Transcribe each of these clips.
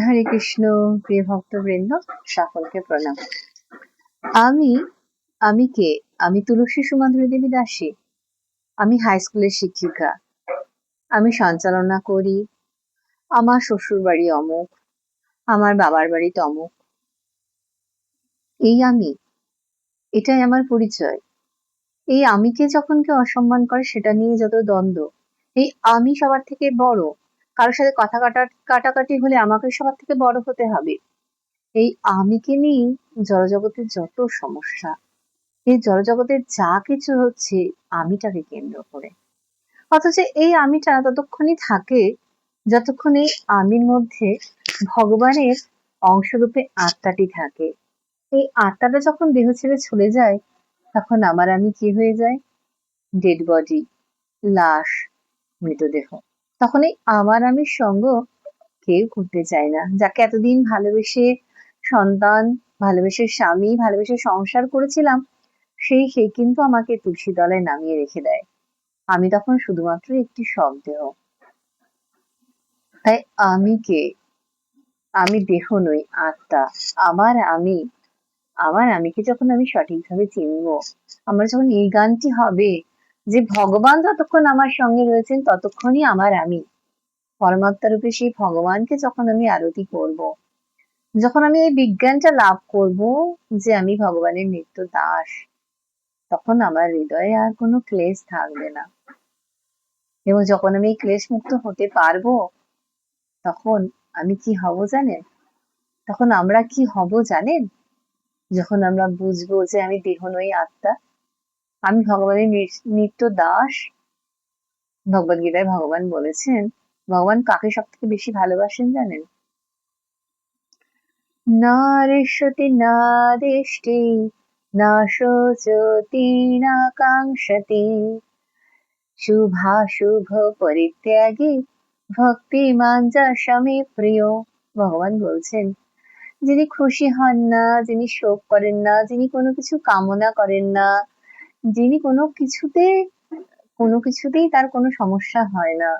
হরে কৃষ্ণ। প্রিয় ভক্তবৃন্দ, সকলকে প্রণাম। আমি আমি কে? আমি তুলসী সুমাধুরী দেবী দাসী। আমি হাই স্কুলের শিক্ষিকা। আমি সঞ্চালনা করি। আমার শ্বশুর বাড়ি অমুক, আমার বাবার বাড়ি তমুক। এই আমি, এটাই আমার পরিচয়। এই আমিকে যখন কেউ অসম্মান করে, সেটা নিয়ে যত দ্বন্দ্ব। এই আমি সবার থেকে বড়, কারোর সাথে কথা কাটাকাটি হলে আমাকে সবার থেকে বড় হতে হবে। এই আমিকে নিয়ে জড়জগতের যত সমস্যা। এই জড়জগতের যা কিছু হচ্ছে আমিটাকে কেন্দ্র করে। অথচ এই আমিটা ততক্ষণই থাকে যতক্ষণ এই আমির মধ্যে ভগবানের অংশরূপে আত্মাটি থাকে। এই আত্মাটা যখন দেহ ছেড়ে চলে যায়, তখন আমার আমি কি হয়ে যায়? ডেড বডি, লাশ, মৃতদেহ। তখন এই আমার আমির সঙ্গ কেউ করতে চায় না। যাকে এতদিন ভালোবেসে সন্তান, ভালোবেসে স্বামী, ভালোবেসে সংসার করেছিলাম, সে কিন্তু আমাকে তুলসী তলায় নামিয়ে রেখে দেয়। আমি তখন শুধুমাত্র একটি শবদেহ। তাই আমি কে? আমি দেহ নই, আত্মা। আমার আমি, আমার আমিকে যখন আমি সঠিকভাবে চিনব, আমার যখন এই গানটি হবে যে ভগবান যতক্ষণ আমার সঙ্গে রয়েছেন ততক্ষণই আমার আমি। পরমাত্মা রূপে সেই ভগবানকে যখন আমি আরতি করব, যখন আমি এই বিজ্ঞানটা লাভ করব যে আমি ভগবানের নিত্য দাস, তখন আমার হৃদয়ে আর কোনো ক্লেশ থাকবে না। এবং যখন আমি ক্লেশ মুক্ত হতে পারবো, তখন আমি কি হব জানেন? তখন আমরা কি হব জানেন? যখন আমরা বুঝবো যে আমি দেহ নই, আত্মা, আমি ভগবানের নিত্য দাস। ভগবদ গীতায় ভগবান বলেছেন, ভগবান কাকে সব থেকে বেশি ভালোবাসেন জানেন? না রিষ্যতি না দিষ্টি না শোচতি না কাঙ্ক্ষতি শুভাশুভ পরিত্যাগী ভক্তিমান যা স্বামী প্রিয়। ভগবান বলছেন, যিনি খুশি হন না, যিনি শোক করেন না, যিনি কোনো কিছু কামনা করেন না, যিনি কোনো কিছুতেই তার কোনো সমস্যা হয় না,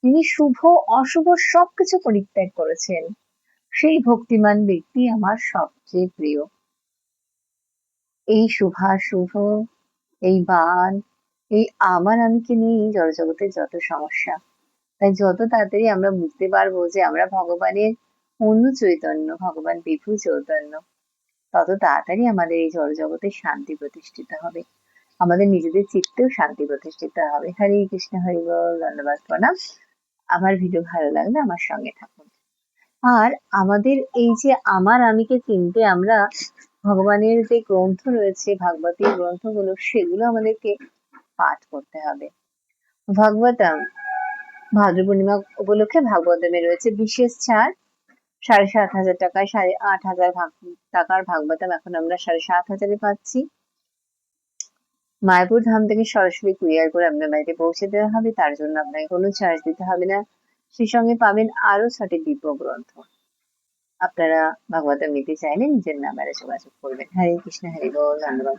যিনি শুভ অশুভ সবকিছু পরিত্যাগ করেছেন, সেই ভক্তিমান ব্যক্তি আমার সবচেয়ে প্রিয়। এই শুভাশুভ, এই বান, এই আমার আমিকে নিয়েই জড়জগতের যত সমস্যা। তাই যত তাড়াতাড়ি আমরা বুঝতে পারবো যে আমরা ভগবানের অন্য চৈতন্য, ভগবান বিভু চৈতন্য, তত তাড়াতাড়ি আমাদের এই জড়জগতে শান্তি প্রতিষ্ঠিত হবে। আমাদের নিজেদের চিত্তেও শান্তি প্রতিষ্ঠিত হবে। হরে কৃষ্ণ, হরি বল, ধন্যবাদ, প্রণাম। আমার ভিডিও ভালো লাগলে আমার সঙ্গে থাকুন। আর আমাদের এই যে আমার আমিকে চিনতে আমরা ভগবানের যে গ্রন্থ রয়েছে, ভাগবতীর গ্রন্থগুলো, সেগুলো আমাদেরকে পাঠ করতে হবে। ভাগবতম, ভাদ্র পূর্ণিমা উপলক্ষে ভাগবতমে রয়েছে বিশেষ ছাড়। 7,500 টাকায় 8,500 টাকার ভাগবতম এখন আমরা 7,500 পাচ্ছি। মায়াপুর ধাম থেকে সরাসরি কুরিয়ার করে আপনার বাড়িতে পৌঁছে দেওয়া হবে। তার জন্য আপনাকে কোনো চার্জ দিতে হবে না। সেই সঙ্গে পাবেন আরো 6টি দিব্য গ্রন্থ। আপনারা ভাগবতম নিতে চাইলে নিজের নাম্বারে যোগাযোগ করবেন। হরে কৃষ্ণ, হরি বল, ধন্যবাদ।